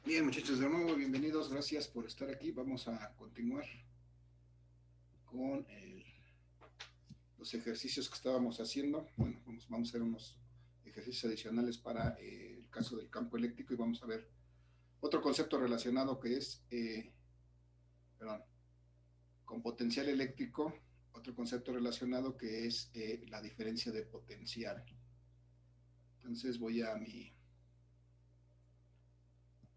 Bien, muchachos, de nuevo, bienvenidos, gracias por estar aquí. Vamos a continuar con los ejercicios que estábamos haciendo. Bueno, vamos a hacer unos ejercicios adicionales para el caso del campo eléctrico y vamos a ver otro concepto relacionado que es, perdón, con potencial eléctrico, otro concepto relacionado que es la diferencia de potencial. Entonces voy a mi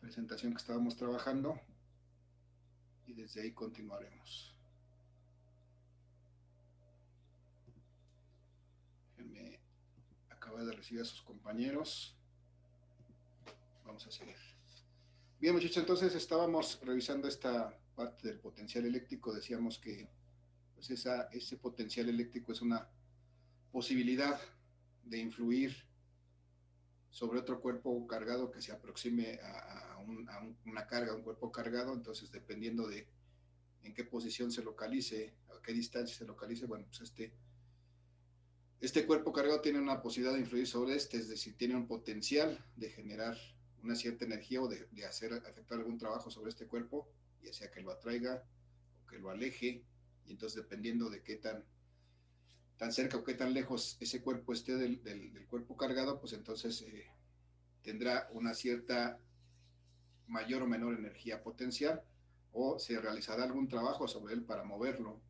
presentación que estábamos trabajando y desde ahí continuaremos. Déjenme acabar de recibir a sus compañeros. Vamos a seguir. Bien, muchachos, entonces estábamos revisando esta parte del potencial eléctrico. Decíamos que pues ese potencial eléctrico es una posibilidad de influir sobre otro cuerpo cargado que se aproxime a una carga, un cuerpo cargado. Entonces, dependiendo de en qué posición se localice, a qué distancia se localice, bueno, pues este cuerpo cargado tiene una posibilidad de influir sobre es decir, tiene un potencial de generar una cierta energía o de hacer efectuar algún trabajo sobre este cuerpo, ya sea que lo atraiga o que lo aleje, y entonces dependiendo de qué tan cerca o qué tan lejos ese cuerpo esté del cuerpo cargado, pues entonces tendrá una cierta mayor o menor energía potencial, o se realizará algún trabajo sobre él para moverlo,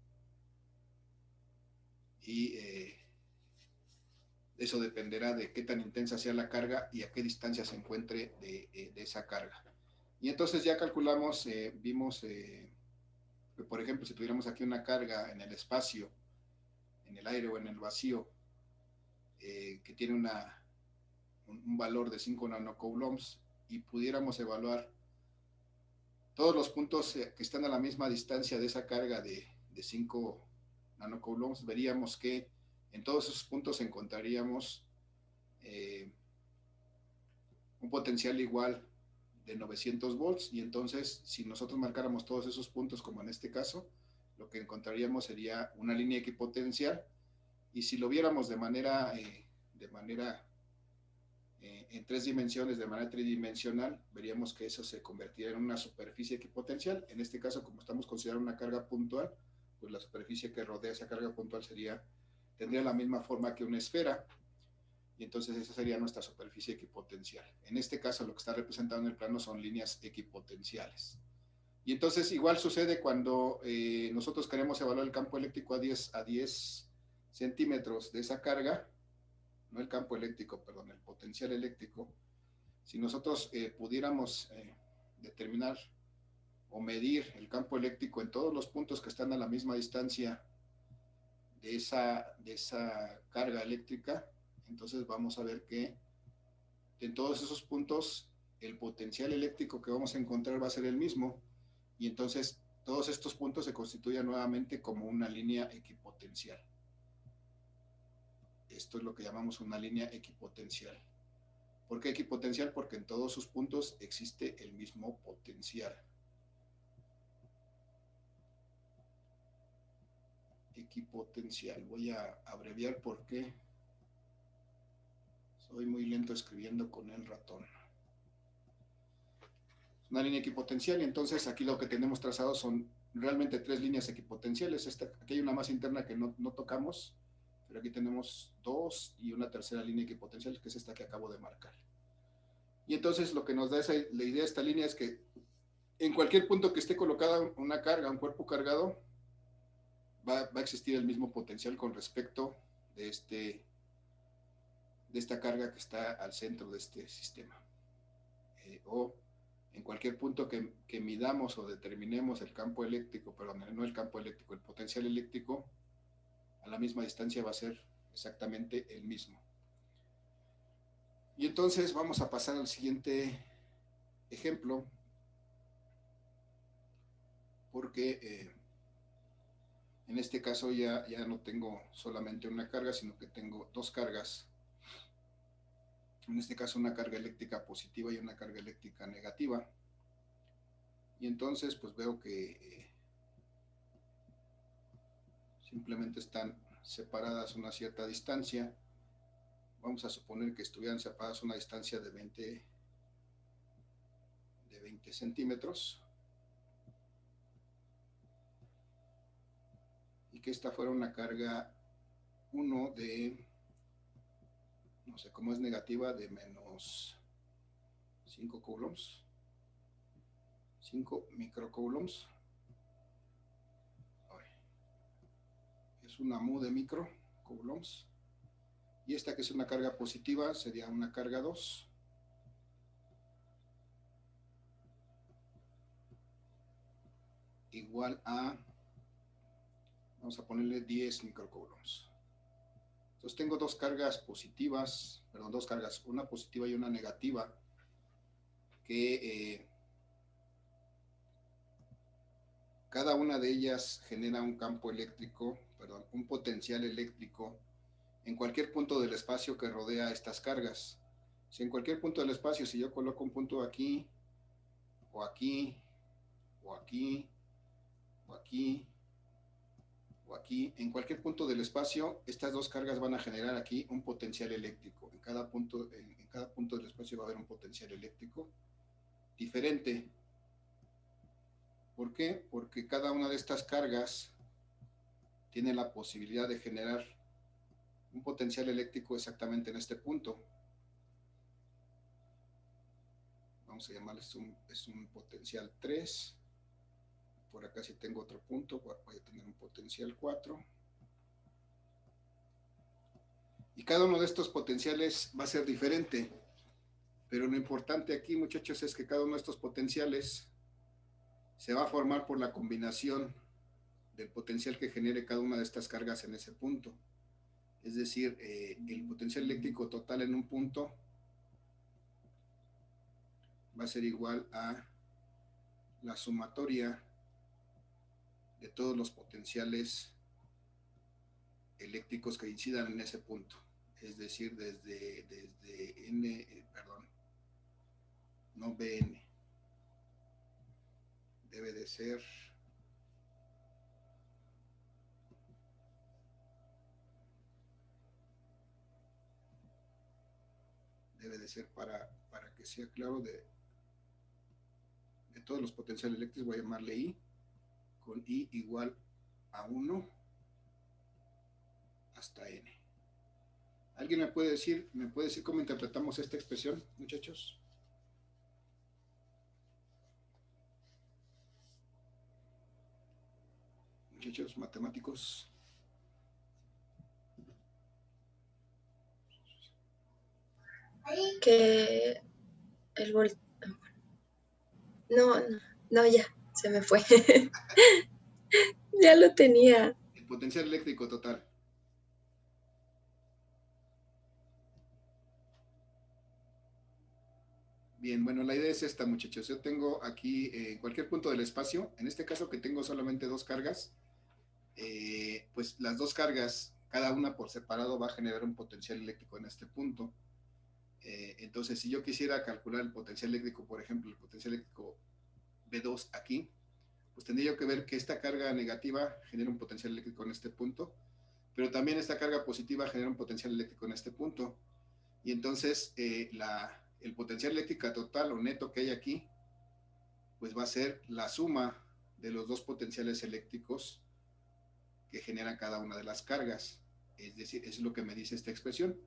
y eso dependerá de qué tan intensa sea la carga y a qué distancia se encuentre de esa carga. Y entonces ya calculamos, vimos que, por ejemplo, si tuviéramos aquí una carga en el espacio, en el aire o en el vacío, que tiene un valor de 5 nanocoulombs, y pudiéramos evaluar todos los puntos que están a la misma distancia de esa carga de 5 nanocoulombs, veríamos que en todos esos puntos encontraríamos eh, un potencial igual de 900 volts, y entonces si nosotros marcáramos todos esos puntos como en este caso, lo que encontraríamos sería una línea equipotencial. Y si lo viéramos de manera en tres dimensiones, de manera tridimensional, veríamos que eso se convertiría en una superficie equipotencial. En este caso, como estamos considerando una carga puntual, pues la superficie que rodea esa carga puntual tendría la misma forma que una esfera, y entonces esa sería nuestra superficie equipotencial. En este caso, lo que está representado en el plano son líneas equipotenciales. Y entonces igual sucede cuando nosotros queremos evaluar el campo eléctrico a 10 centímetros de esa carga, no el campo eléctrico, perdón, el potencial eléctrico. Si nosotros pudiéramos determinar o medir el campo eléctrico en todos los puntos que están a la misma distancia de esa carga eléctrica, entonces vamos a ver que en todos esos puntos el potencial eléctrico que vamos a encontrar va a ser el mismo, y entonces todos estos puntos se constituyen nuevamente como una línea equipotencial. Esto es lo que llamamos una línea equipotencial. ¿Por qué equipotencial? Porque en todos sus puntos existe el mismo potencial. Equipotencial. Voy a abreviar porque soy muy lento escribiendo con el ratón. Una línea equipotencial, y entonces aquí lo que tenemos trazado son realmente tres líneas equipotenciales. Aquí hay una más interna que no tocamos, pero aquí tenemos dos y una tercera línea equipotencial, que es esta que acabo de marcar. Y entonces lo que nos da la idea de esta línea es que en cualquier punto que esté colocada una carga, un cuerpo cargado, va a existir el mismo potencial con respecto de, de esta carga que está al centro de este sistema. O en cualquier punto que midamos o determinemos el campo eléctrico, perdón, no el campo eléctrico, el potencial eléctrico, a la misma distancia va a ser exactamente el mismo. Y entonces vamos a pasar al siguiente ejemplo, porque en este caso ya no tengo solamente una carga, sino que tengo dos cargas. En este caso una carga eléctrica positiva y una carga eléctrica negativa. Y entonces pues veo que simplemente están separadas una cierta distancia. Vamos a suponer que estuvieran separadas una distancia de de 20 centímetros. Y que esta fuera una carga 1 de, no sé cómo es negativa, de menos 5 coulombs, 5 microcoulombs. Es una mu de microcoulombs. Y esta que es una carga positiva sería una carga 2. Igual a, vamos a ponerle 10 microcoulombs. Entonces tengo dos cargas positivas, perdón, dos cargas, una positiva y una negativa, que cada una de ellas genera un campo eléctrico, perdón, un potencial eléctrico en cualquier punto del espacio que rodea estas cargas. Si en cualquier punto del espacio, si yo coloco un punto aquí, o aquí, o aquí, o aquí, o aquí, en cualquier punto del espacio, estas dos cargas van a generar aquí un potencial eléctrico. En cada punto del espacio va a haber un potencial eléctrico diferente. ¿Por qué? Porque cada una de estas cargas tiene la posibilidad de generar un potencial eléctrico exactamente en este punto. Vamos a llamarle, es un potencial 3. Por acá si tengo otro punto, voy a tener un potencial 4. Y cada uno de estos potenciales va a ser diferente. Pero lo importante aquí, muchachos, es que cada uno de estos potenciales se va a formar por la combinación del potencial que genere cada una de estas cargas en ese punto. Es decir, el potencial eléctrico total en un punto va a ser igual a la sumatoria de todos los potenciales eléctricos que incidan en ese punto. Es decir, desde N, perdón, no Bn, debe de ser para que sea claro de todos los potenciales eléctricos, voy a llamarle I, con I igual a 1 hasta N. ¿Alguien me puede decir cómo interpretamos esta expresión, muchachos? Muchachos matemáticos. Que el voltaje. No, ya, se me fue. Ya lo tenía. El potencial eléctrico total. Bien, bueno, la idea es esta, muchachos. Yo tengo aquí en cualquier punto del espacio, en este caso que tengo solamente dos cargas, pues las dos cargas, cada una por separado, va a generar un potencial eléctrico en este punto. Entonces, si yo quisiera calcular el potencial eléctrico, por ejemplo, el potencial eléctrico B2 aquí, pues tendría yo que ver que esta carga negativa genera un potencial eléctrico en este punto, pero también esta carga positiva genera un potencial eléctrico en este punto. Y entonces el potencial eléctrico total o neto que hay aquí, pues va a ser la suma de los dos potenciales eléctricos que generan cada una de las cargas. Es decir, eso es lo que me dice esta expresión,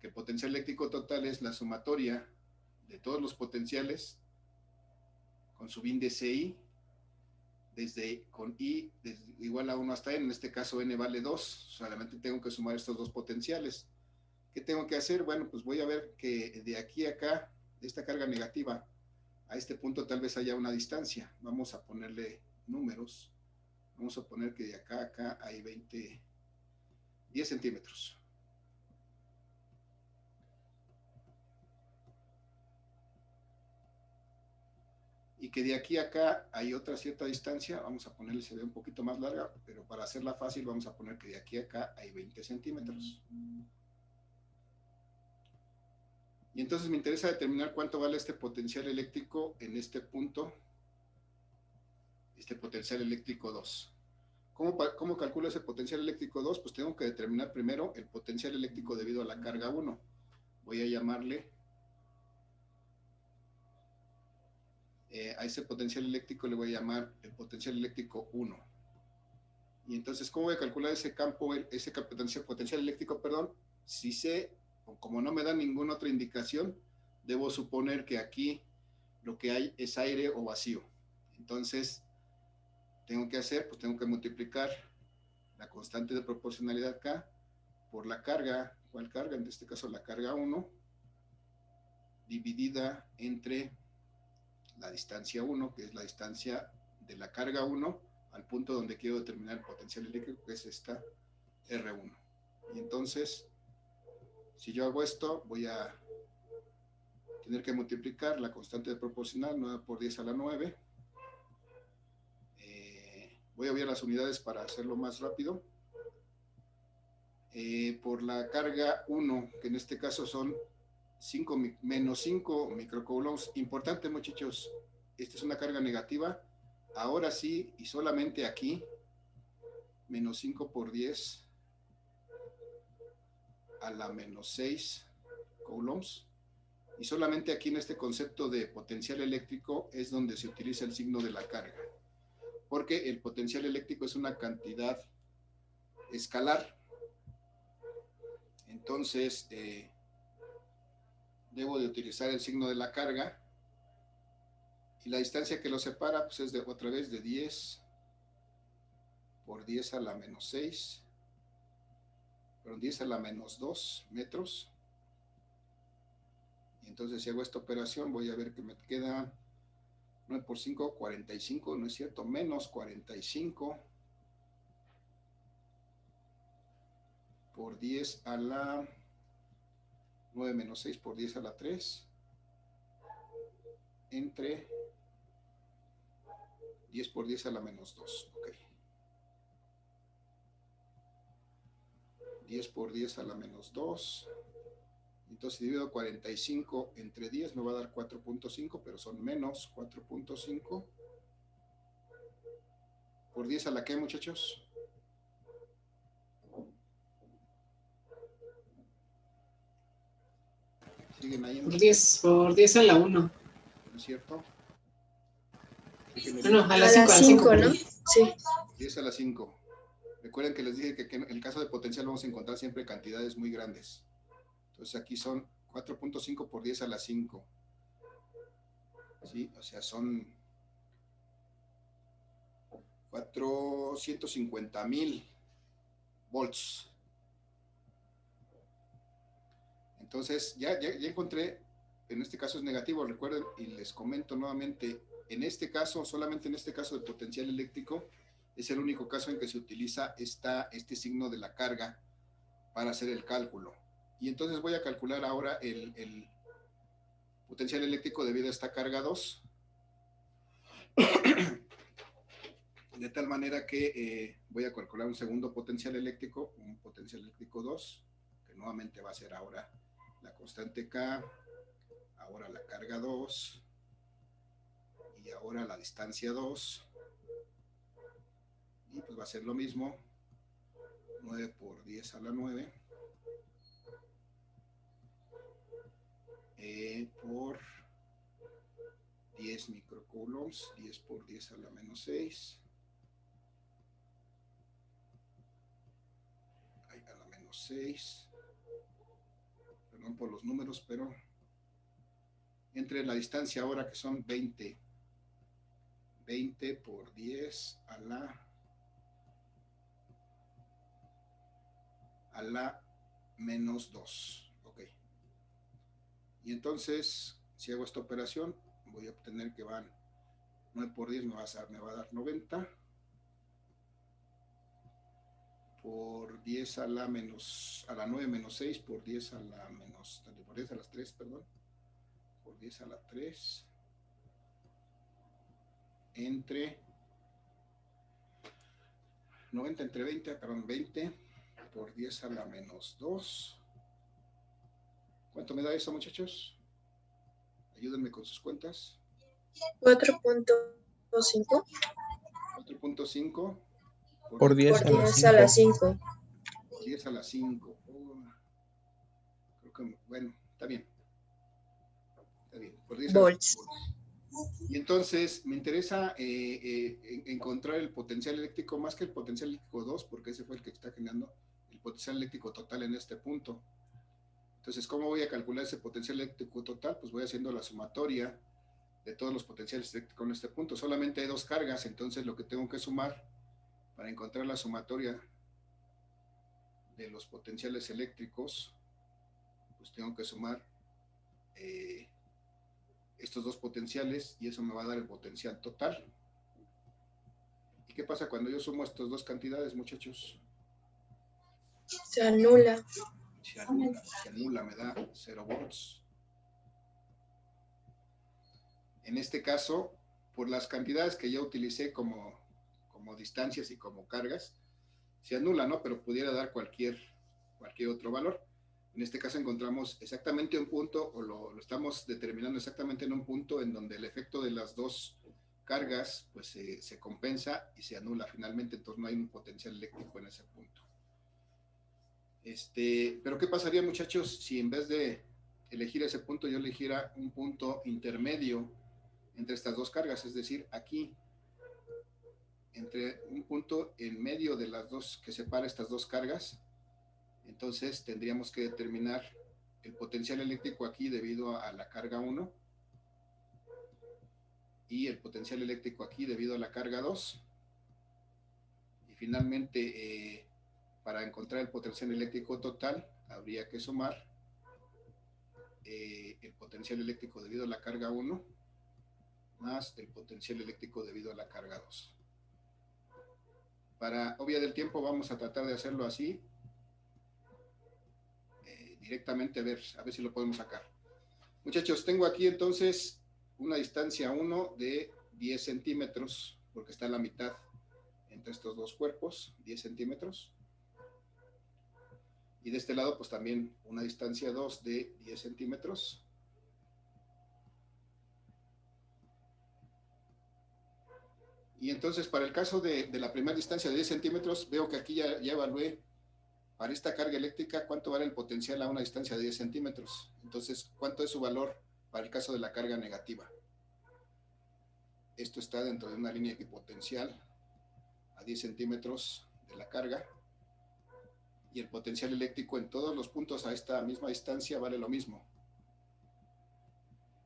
que el potencial eléctrico total es la sumatoria de todos los potenciales con su índice I, con I desde igual a 1 hasta N, en este caso N vale 2, solamente tengo que sumar estos dos potenciales. ¿Qué tengo que hacer? Bueno, pues voy a ver que de aquí a acá, de esta carga negativa, a este punto tal vez haya una distancia. Vamos a ponerle números. Vamos a poner que de acá a acá hay 10 centímetros. Y que de aquí a acá hay otra cierta distancia. Vamos a ponerle, se ve un poquito más larga, pero para hacerla fácil vamos a poner que de aquí a acá hay 20 centímetros. Y entonces me interesa determinar cuánto vale este potencial eléctrico en este punto, este potencial eléctrico 2. ¿Cómo calculo ese potencial eléctrico 2? Pues tengo que determinar primero el potencial eléctrico debido a la carga 1. Voy a llamarle a ese potencial eléctrico le voy a llamar el potencial eléctrico 1. Y entonces, ¿cómo voy a calcular ese campo, ese potencial eléctrico, perdón? Si sé, o como no me da ninguna otra indicación, debo suponer que aquí lo que hay es aire o vacío. Entonces, tengo que hacer, pues tengo que multiplicar la constante de proporcionalidad K por la carga. ¿Cuál carga? En este caso la carga 1, dividida entre la distancia 1, que es la distancia de la carga 1 al punto donde quiero determinar el potencial eléctrico, que es esta R1. Y entonces, si yo hago esto, voy a tener que multiplicar la constante de proporcional, 9 por 10 a la 9. Voy a obviar las unidades para hacerlo más rápido. Por la carga 1, que en este caso son menos 5 microcoulombs. Importante, muchachos, esta es una carga negativa. Ahora sí, y solamente aquí, menos 5 por 10 a la menos 6 coulombs. Y solamente aquí en este concepto de potencial eléctrico es donde se utiliza el signo de la carga. Porque el potencial eléctrico es una cantidad escalar. Entonces, debo de utilizar el signo de la carga. Y la distancia que lo separa, pues es otra vez de 10 por 10 a la menos 6, perdón, 10 a la menos 2 metros. Y entonces si hago esta operación, voy a ver que me queda 9 por 5, 45, no es cierto, menos 45 por 10 a la 9 menos 6 por 10 a la 3, entre 10 por 10 a la menos 2, ok. 10 por 10 a la menos 2. Entonces, si divido 45 entre 10, me va a dar 4.5, pero son menos 4.5. ¿Por 10 a la qué, muchachos? ¿Siguen ahí? Por 10 a la 1. ¿No es cierto? No, a la 5, a la 5, ¿no? Sí. 10 a la 5. Recuerden que les dije que en el caso de potencial vamos a encontrar siempre cantidades muy grandes. Entonces aquí son 4.5 por 10 a la 5. ¿Sí? O sea, son 450,000 volts. Entonces, ya encontré, en este caso es negativo, recuerden, y les comento nuevamente, en este caso, solamente en este caso de potencial eléctrico, es el único caso en que se utiliza este signo de la carga para hacer el cálculo. Y entonces voy a calcular ahora el potencial eléctrico debido a esta carga 2. De tal manera que voy a calcular un segundo potencial eléctrico, un potencial eléctrico 2, que nuevamente va a ser ahora la constante K, ahora la carga 2, y ahora la distancia 2, y pues va a ser lo mismo, 9 por 10 a la 9, por 10 microcoulombs, 10 por 10 a la menos 6, a la menos 6, perdón por los números, pero entre la distancia ahora que son 20 por 10 a la menos 2. Ok. Y entonces, si hago esta operación, voy a obtener que van 9 por 10 me va a dar 90. Por 10 a la 9 menos 6, por 10 a la menos, por 10 a las 3, perdón. Por 10 a la 3. Entre 90 entre 20, perdón, 20 por 10 a la menos 2. ¿Cuánto me da eso, muchachos? Ayúdenme con sus cuentas. 4.5 4.5 por 10 por 10 a la 5. Por 10 a la 5. Creo que, bueno, está bien. Está bien. Por 10 volts. Y entonces me interesa encontrar el potencial eléctrico más que el potencial eléctrico 2, porque ese fue el que está generando el potencial eléctrico total en este punto. Entonces, ¿cómo voy a calcular ese potencial eléctrico total? Pues voy haciendo la sumatoria de todos los potenciales eléctricos en este punto. Solamente hay dos cargas, entonces lo que tengo que sumar para encontrar la sumatoria de los potenciales eléctricos, pues tengo que sumar estos dos potenciales y eso me va a dar el potencial total. ¿Y qué pasa cuando yo sumo estas dos cantidades, muchachos? Se anula. Se anula, me da 0 volts. En este caso, por las cantidades que ya utilicé como distancias y como cargas, se anula, ¿no? Pero pudiera dar cualquier otro valor. En este caso encontramos exactamente un punto, o lo estamos determinando exactamente en un punto en donde el efecto de las dos cargas pues se compensa y se anula finalmente, entonces no hay un potencial eléctrico en ese punto. Pero ¿qué pasaría, muchachos, si en vez de elegir ese punto yo eligiera un punto intermedio entre estas dos cargas? Es decir, aquí, entre un punto en medio de las dos que separa estas dos cargas, entonces tendríamos que determinar el potencial eléctrico aquí debido a la carga 1 y el potencial eléctrico aquí debido a la carga 2. Y finalmente, para encontrar el potencial eléctrico total, habría que sumar el potencial eléctrico debido a la carga 1 más el potencial eléctrico debido a la carga 2. Para obvia del tiempo vamos a tratar de hacerlo así, directamente, a ver si lo podemos sacar. Muchachos, tengo aquí entonces una distancia 1 de 10 centímetros, porque está a la mitad entre estos dos cuerpos, 10 centímetros. Y de este lado, pues también una distancia 2 de 10 centímetros. Y entonces, para el caso de la primera distancia de 10 centímetros, veo que aquí ya evalué para esta carga eléctrica cuánto vale el potencial a una distancia de 10 centímetros. Entonces, ¿cuánto es su valor para el caso de la carga negativa? Esto está dentro de una línea equipotencial a 10 centímetros de la carga. Y el potencial eléctrico en todos los puntos a esta misma distancia vale lo mismo.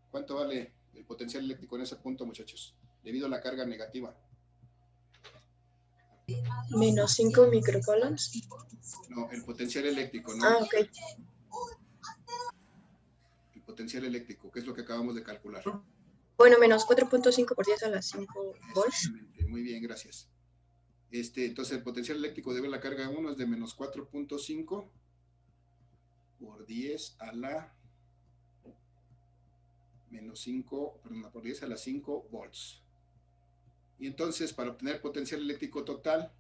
¿Cuánto vale el potencial eléctrico en ese punto, muchachos? Debido a la carga negativa. Menos 5 microcoulombs. No, el potencial eléctrico, ¿no? Ah, ok. El potencial eléctrico, que es lo que acabamos de calcular. Bueno, menos 4.5 por 10 a la 5 volts. Muy bien, gracias. Entonces el potencial eléctrico debido a la carga 1 es de menos 4.5 por 10 a la menos 5, perdón, por 10 a la 5 volts. Y entonces, para obtener potencial eléctrico total,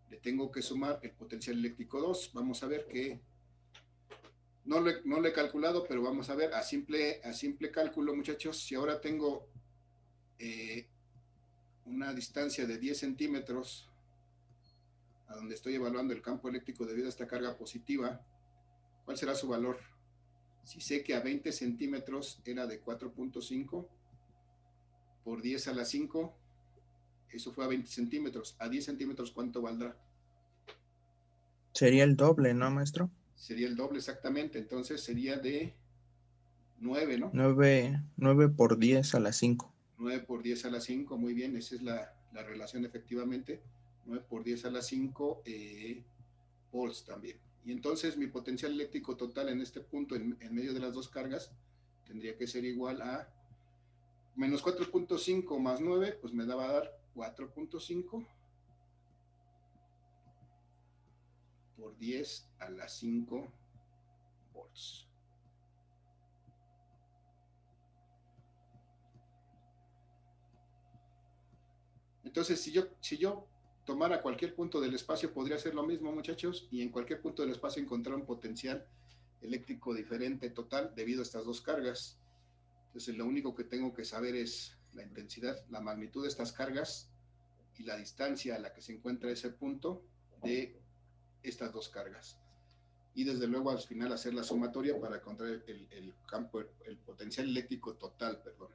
le tengo que sumar el potencial eléctrico 2. Vamos a ver que no lo he calculado, pero vamos a ver a simple cálculo, muchachos. Si ahora tengo una distancia de 10 centímetros a donde estoy evaluando el campo eléctrico debido a esta carga positiva, ¿cuál será su valor? Si sé que a 20 centímetros era de 4.5 por 10 a la 5, eso fue a 20 centímetros. A 10 centímetros, ¿cuánto valdrá? Sería el doble, ¿no, maestro? Sería el doble, exactamente. Entonces sería de 9, ¿no? 9 por 10 a la 5. 9 por 10 a la 5, muy bien, esa es la relación efectivamente. 9 por 10 a la 5 volts también. Y entonces mi potencial eléctrico total en este punto, en medio de las dos cargas, tendría que ser igual a menos 4.5 más 9, pues me va a dar 4.5 por 10 a la 5 volts. Entonces, si yo tomara cualquier punto del espacio, podría hacer lo mismo, muchachos, y en cualquier punto del espacio encontrar un potencial eléctrico diferente total debido a estas dos cargas. Entonces, lo único que tengo que saber es la intensidad, la magnitud de estas cargas y la distancia a la que se encuentra ese punto de estas dos cargas. Y desde luego al final hacer la sumatoria para encontrar el campo, el potencial eléctrico total, perdón.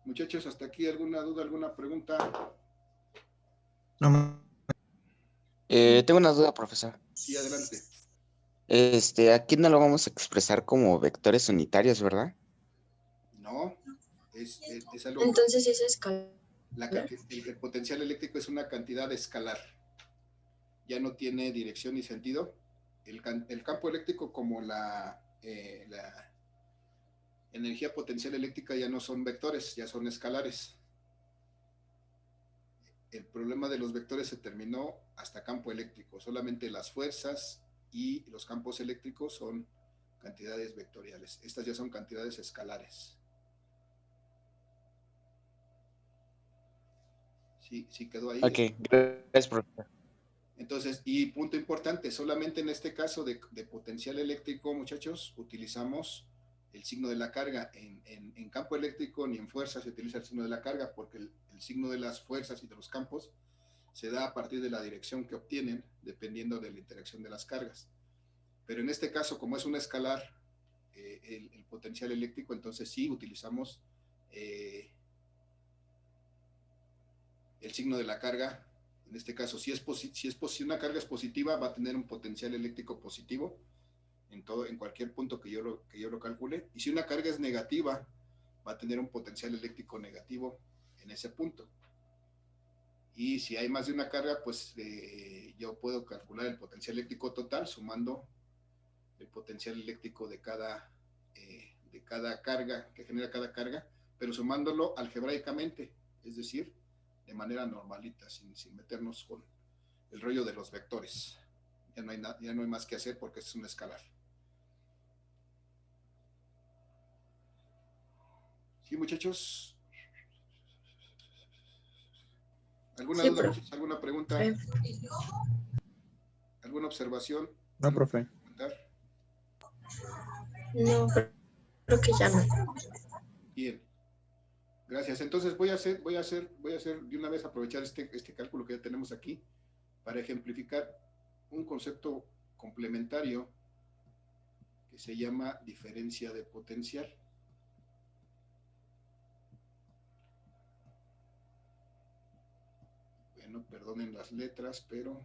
Muchachos, hasta aquí, ¿alguna duda, alguna pregunta? No, Tengo una duda, profesor. Sí, adelante. Aquí no lo vamos a expresar como vectores unitarios, ¿verdad? No, es algo. Entonces es escalar. El potencial eléctrico es una cantidad escalar. Ya no tiene dirección ni sentido. El campo eléctrico, como la energía potencial eléctrica, ya no son vectores, ya son escalares. El problema de los vectores se terminó hasta campo eléctrico. Solamente las fuerzas y los campos eléctricos son cantidades vectoriales. Estas ya son cantidades escalares. Sí quedó ahí. Ok, gracias, profesor. Entonces, y punto importante, solamente en este caso de potencial eléctrico, muchachos, utilizamos el signo de la carga. En campo eléctrico ni en fuerza se utiliza el signo de la carga, porque el signo de las fuerzas y de los campos se da a partir de la dirección que obtienen, dependiendo de la interacción de las cargas. Pero en este caso, como es un escalar, el potencial eléctrico, entonces sí utilizamos el signo de la carga. En este caso, si una carga es positiva, va a tener un potencial eléctrico positivo en cualquier punto que yo lo calcule. Y si una carga es negativa, va a tener un potencial eléctrico negativo en ese punto. Y si hay más de una carga, pues yo puedo calcular el potencial eléctrico total sumando el potencial eléctrico de cada carga, que genera cada carga, pero sumándolo algebraicamente, es decir, de manera normalita, sin meternos con el rollo de los vectores. Ya no hay más que hacer porque es un escalar. ¿Sí, muchachos? ¿Alguna duda, muchachos? ¿Alguna pregunta? ¿Alguna observación? no, profe. No, creo que ya no. Bien. Gracias. Entonces voy a hacer de una vez aprovechar este cálculo que ya tenemos aquí para ejemplificar un concepto complementario que se llama diferencia de potencial. Bueno, perdonen las letras, pero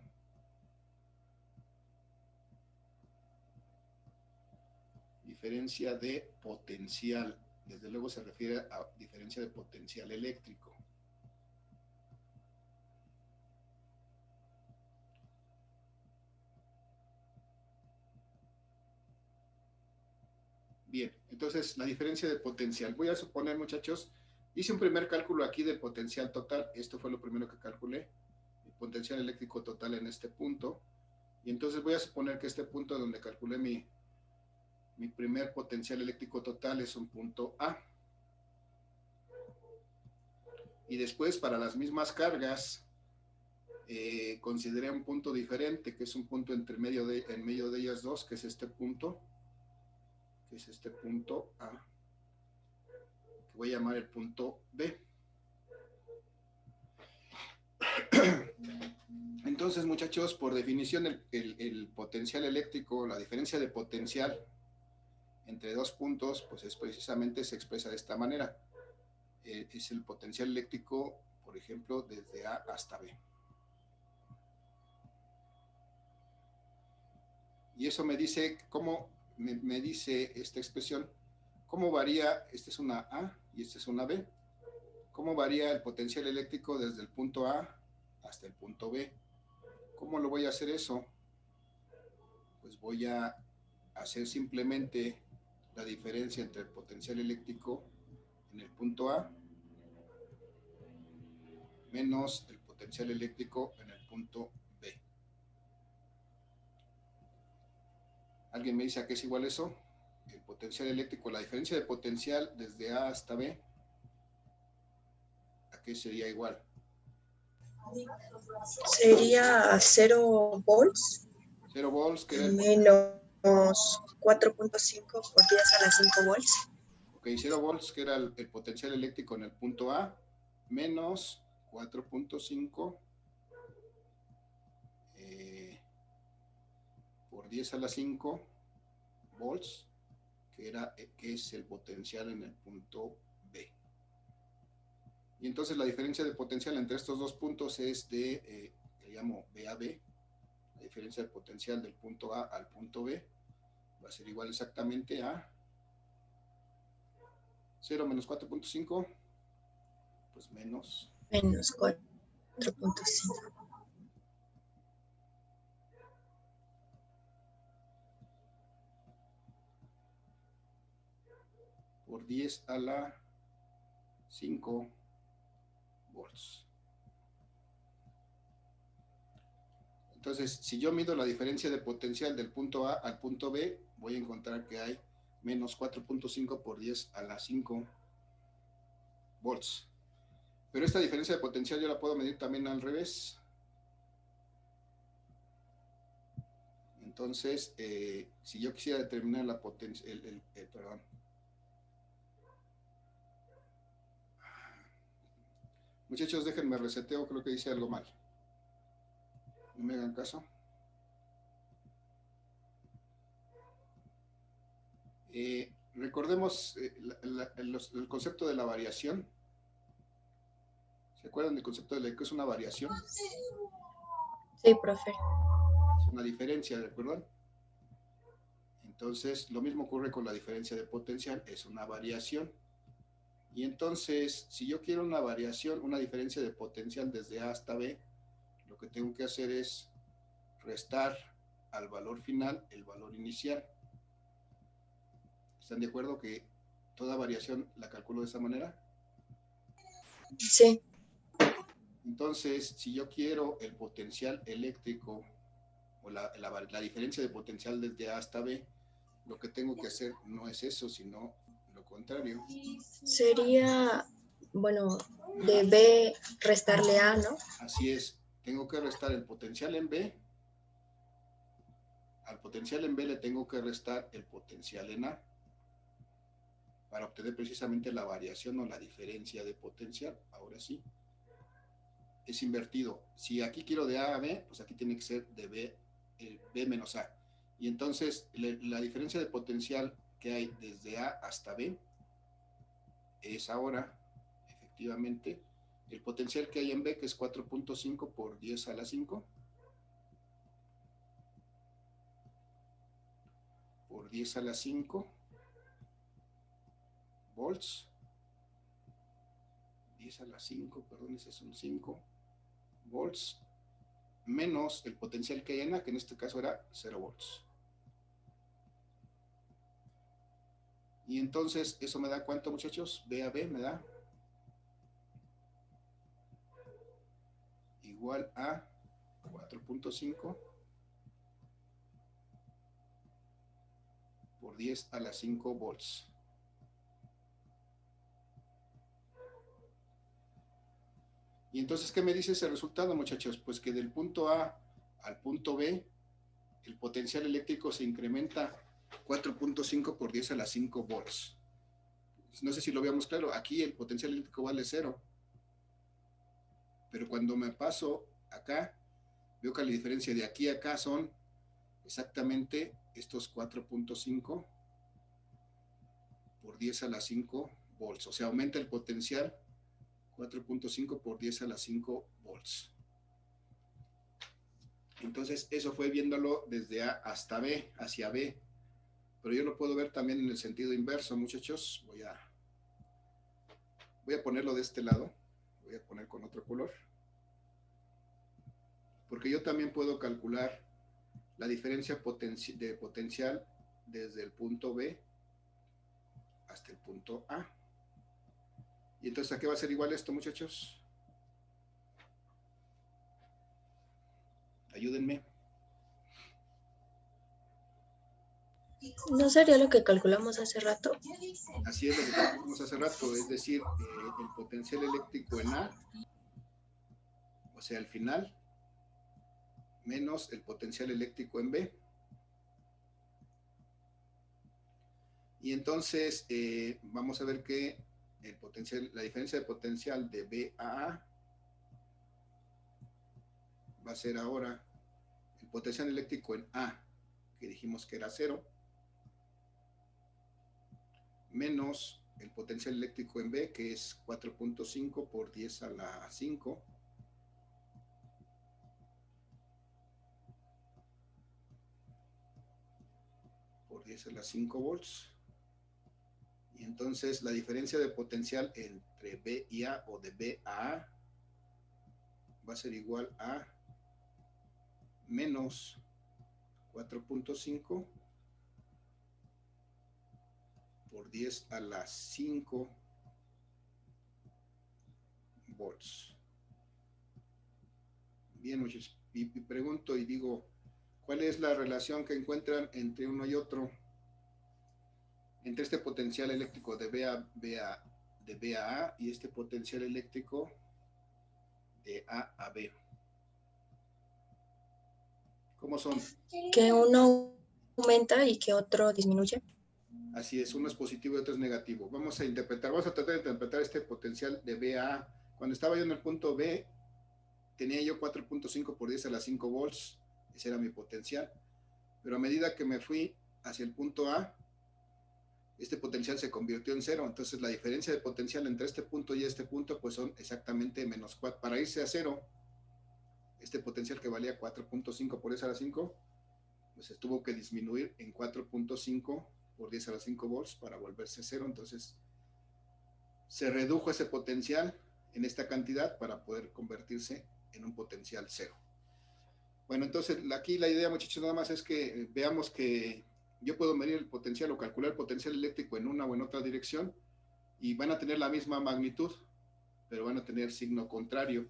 diferencia de potencial, desde luego se refiere a diferencia de potencial eléctrico. Bien, entonces la diferencia de potencial. Voy a suponer, muchachos, hice un primer cálculo aquí del potencial total. Esto fue lo primero que calculé. El potencial eléctrico total en este punto. Y entonces voy a suponer que este punto donde calculé mi primer potencial eléctrico total es un punto A. Y después, para las mismas cargas, consideré un punto diferente, que es un punto en medio de ellas dos, que es este punto A, que voy a llamar el punto B. Entonces, muchachos, por definición, el potencial eléctrico, la diferencia de potencial entre dos puntos, pues es precisamente, se expresa de esta manera. Es el potencial eléctrico, por ejemplo, desde A hasta B. Y eso me dice me dice esta expresión, cómo varía, esta es una A y esta es una B, cómo varía el potencial eléctrico desde el punto A hasta el punto B. ¿Cómo lo voy a hacer eso? Pues voy a hacer simplemente la diferencia entre el potencial eléctrico en el punto A menos el potencial eléctrico en el punto B. ¿Alguien me dice a qué es igual eso? El potencial eléctrico, la diferencia de potencial desde A hasta B, ¿a qué sería igual? Sería 0 volts 0 volts, que era menos 4.5 por 10 a la 5 volts. Ok, 0 volts, que era el potencial eléctrico en el punto A, menos 4.5 por 10 a la 5 volts, que es el potencial en el punto B. Y entonces la diferencia de potencial entre estos dos puntos es de, le llamo BAB, la diferencia de potencial del punto A al punto B va a ser igual exactamente a 0 menos 4.5, pues menos Menos 4.5. por 10 a la 5 volts. Entonces, si yo mido la diferencia de potencial del punto A al punto B, voy a encontrar que hay menos 4.5 por 10 a la 5 volts. Pero esta diferencia de potencial yo la puedo medir también al revés. Entonces, si yo quisiera determinar la potencia, perdón. Muchachos, déjenme reseteo, creo que hice algo mal. No me hagan caso. Recordemos el concepto de la variación. ¿Se acuerdan del concepto de que es una variación? Sí, profe. Es una diferencia, ¿recuerdan? Entonces, lo mismo ocurre con la diferencia de potencial, es una variación. Y entonces, si yo quiero una variación, una diferencia de potencial desde A hasta B, lo que tengo que hacer es restar al valor final el valor inicial. ¿Están de acuerdo que toda variación la calculo de esa manera? Sí. Entonces, si yo quiero el potencial eléctrico o la diferencia de potencial desde A hasta B, lo que tengo que hacer no es eso, sino lo contrario. Sería, bueno, de B restarle A, ¿no? Así es, tengo que restar el potencial en B. Al potencial en B le tengo que restar el potencial en A para obtener precisamente la variación o la diferencia de potencial. Ahora sí, es invertido. Si aquí quiero de A a B, pues aquí tiene que ser de B, B menos A. Y entonces la diferencia de potencial que hay desde A hasta B es ahora, efectivamente, el potencial que hay en B, que es 4.5 por 10 a la 5. Por 10 a la 5 volts. 10 a la 5, perdón, ese son 5 volts, menos el potencial que hay en A, que en este caso era 0 volts. Y entonces, ¿eso me da cuánto, muchachos? B a B me da igual a 4.5 por 10 a la 5 volts. Y entonces, ¿qué me dice ese resultado, muchachos? Pues que del punto A al punto B, el potencial eléctrico se incrementa 4.5 por 10 a la 5 volts. No sé si lo veamos claro, aquí el potencial eléctrico vale 0. Pero cuando me paso acá, veo que la diferencia de aquí a acá son exactamente estos 4.5 por 10 a la 5 volts. O sea, aumenta el potencial 4.5 por 10 a la 5 volts. Entonces, eso fue viéndolo desde A hasta B, hacia B. Pero yo lo puedo ver también en el sentido inverso, muchachos. Voy a ponerlo de este lado. Voy a poner con otro color. Porque yo también puedo calcular la diferencia de potencial desde el punto B hasta el punto A. Y entonces, ¿a qué va a ser igual esto, muchachos? Ayúdenme. ¿No sería lo que calculamos hace rato? Así es lo que calculamos hace rato, es decir, el potencial eléctrico en A, o sea, al final, menos el potencial eléctrico en B. Y entonces, vamos a ver que la diferencia de potencial de B a A va a ser ahora el potencial eléctrico en A, que dijimos que era 0, menos el potencial eléctrico en B, que es 4.5 por 10 a la 5. Por 10 a la 5 volts. Y entonces la diferencia de potencial entre B y A, o de B a A, va a ser igual a menos 4.5 por 10 a la 5 volts. Bien, muchachos, y pregunto y digo, ¿cuál es la relación que encuentran entre uno y otro? Entre este potencial eléctrico de B a A y este potencial eléctrico de A a B. ¿Cómo son? Que uno aumenta y que otro disminuye. Así es, uno es positivo y otro es negativo. Vamos a tratar de interpretar este potencial de B a A. Cuando estaba yo en el punto B, tenía yo 4.5 por 10 a la 5 volts, ese era mi potencial. Pero a medida que me fui hacia el punto A, este potencial se convirtió en cero. Entonces la diferencia de potencial entre este punto y este punto, pues son exactamente menos 4. Para irse a cero, este potencial que valía 4.5 por 10 a la 5, pues se tuvo que disminuir en 4.5 por 10 a la 5 volts para volverse cero. Entonces se redujo ese potencial en esta cantidad para poder convertirse en un potencial cero. Bueno, entonces aquí la idea, muchachos, nada más es que veamos que yo puedo medir el potencial o calcular el potencial eléctrico en una o en otra dirección y van a tener la misma magnitud, pero van a tener signo contrario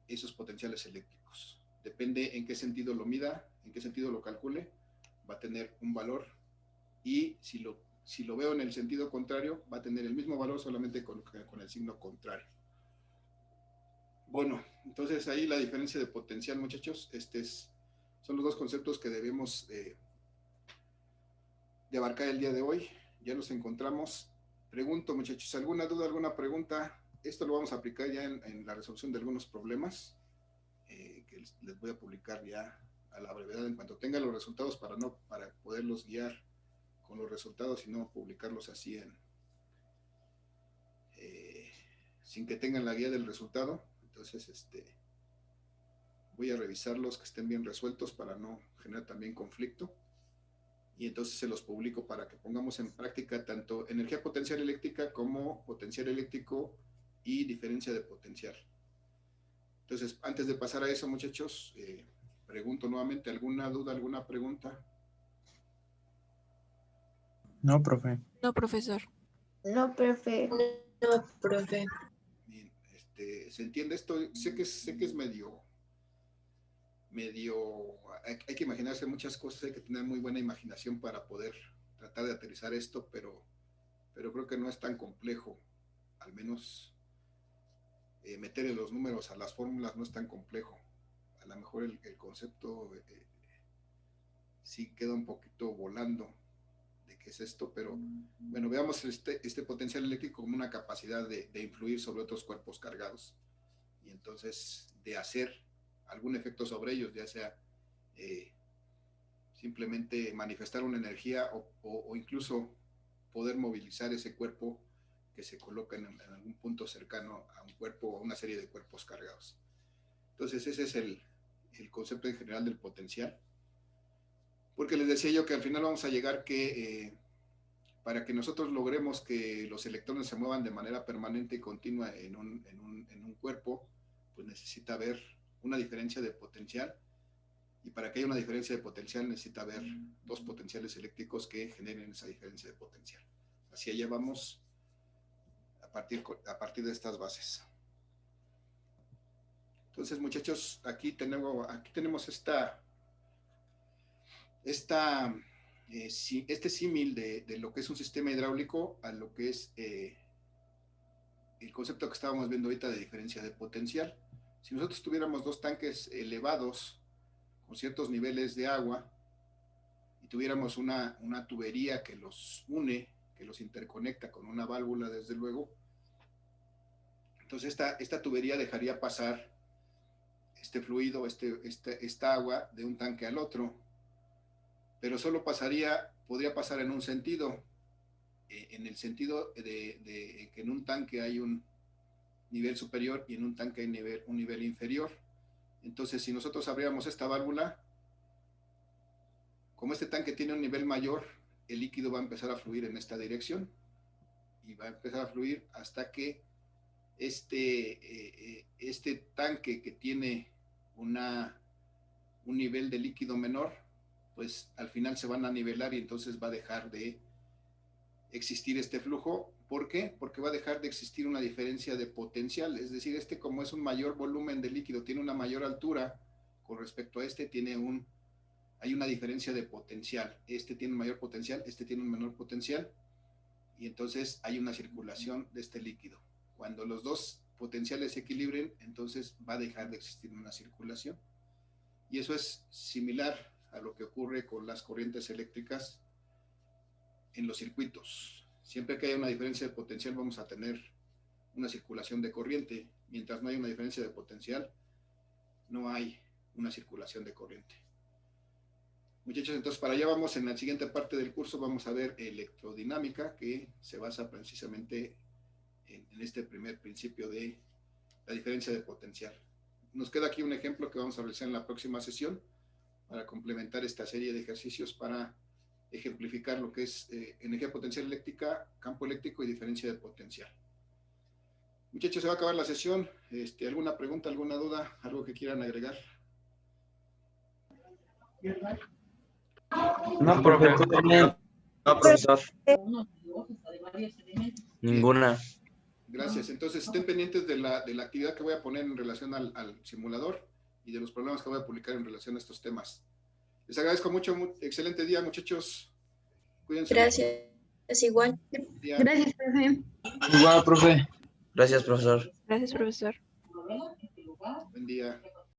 esos potenciales eléctricos. Depende en qué sentido lo mida, en qué sentido lo calcule, va a tener un valor, y si lo veo en el sentido contrario, va a tener el mismo valor, solamente con el signo contrario. Bueno, entonces ahí la diferencia de potencial, muchachos, son los dos conceptos que debemos de abarcar el día de hoy. Ya los encontramos. Pregunto, muchachos, ¿alguna duda, alguna pregunta? Esto lo vamos a aplicar ya en la resolución de algunos problemas que les voy a publicar ya a la brevedad en cuanto tenga los resultados, para poderlos guiar con los resultados y no publicarlos así sin que tengan la guía del resultado. Entonces voy a revisarlos, que estén bien resueltos para no generar también conflicto, y entonces se los publico para que pongamos en práctica tanto energía potencial eléctrica como potencial eléctrico y diferencia de potencial. Entonces, antes de pasar a eso, muchachos, pregunto nuevamente, ¿alguna duda, alguna pregunta? No, profe. No, profesor. No, profe. No, profe. Bien, ¿se entiende esto? Sé que es medio, hay que imaginarse muchas cosas, hay que tener muy buena imaginación para poder tratar de aterrizar esto, pero creo que no es tan complejo, al menos meterle los números a las fórmulas no es tan complejo. A lo mejor el concepto sí queda un poquito volando de qué es esto, pero bueno, veamos este potencial eléctrico como una capacidad de influir sobre otros cuerpos cargados, y entonces de hacer algún efecto sobre ellos, ya sea simplemente manifestar una energía o incluso poder movilizar ese cuerpo que se coloca en algún punto cercano a un cuerpo o a una serie de cuerpos cargados. Entonces ese es el concepto en general del potencial, porque les decía yo que al final vamos a llegar que para que nosotros logremos que los electrones se muevan de manera permanente y continua en un cuerpo, pues necesita haber una diferencia de potencial, y para que haya una diferencia de potencial necesita haber dos potenciales eléctricos que generen esa diferencia de potencial. Así allá vamos a partir de estas bases. Entonces, muchachos, aquí tenemos este símil de lo que es un sistema hidráulico a lo que es el concepto que estábamos viendo ahorita de diferencia de potencial. Si nosotros tuviéramos dos tanques elevados con ciertos niveles de agua y tuviéramos una tubería que los une, que los interconecta con una válvula, desde luego, entonces esta tubería dejaría pasar este fluido, esta agua de un tanque al otro, pero solo podría pasar en un sentido. en el sentido de que en un tanque hay un nivel superior y en un tanque hay un nivel inferior. Entonces, si nosotros abriéramos esta válvula, como este tanque tiene un nivel mayor, el líquido va a empezar a fluir en esta dirección y va a empezar a fluir hasta que este tanque que tiene un nivel de líquido menor, pues al final se van a nivelar y entonces va a dejar de existir este flujo. ¿Por qué? Porque va a dejar de existir una diferencia de potencial, es decir, como es un mayor volumen de líquido, tiene una mayor altura con respecto a hay una diferencia de potencial, este tiene un mayor potencial, este tiene un menor potencial, y entonces hay una circulación de este líquido. Cuando los dos potenciales se equilibren, entonces va a dejar de existir una circulación. Y eso es similar a lo que ocurre con las corrientes eléctricas en los circuitos. Siempre que haya una diferencia de potencial vamos a tener una circulación de corriente. Mientras no haya una diferencia de potencial, no hay una circulación de corriente. Muchachos, entonces para allá vamos. En la siguiente parte del curso vamos a ver electrodinámica, que se basa precisamente en este primer principio de la diferencia de potencial. Nos queda aquí un ejemplo que vamos a realizar en la próxima sesión para complementar esta serie de ejercicios para ejemplificar lo que es energía potencial eléctrica, campo eléctrico y diferencia de potencial. Muchachos, se va a acabar la sesión. ¿Alguna pregunta, alguna duda, algo que quieran agregar? No, profe. No, profesor. Ninguna. Gracias. Entonces, estén pendientes de la actividad que voy a poner en relación al simulador y de los problemas que voy a publicar en relación a estos temas. Les agradezco mucho. Excelente día, muchachos. Cuídense. Gracias. Es igual. Gracias, profe. Igual, profe. Gracias, profesor. Gracias, profesor. Buen día.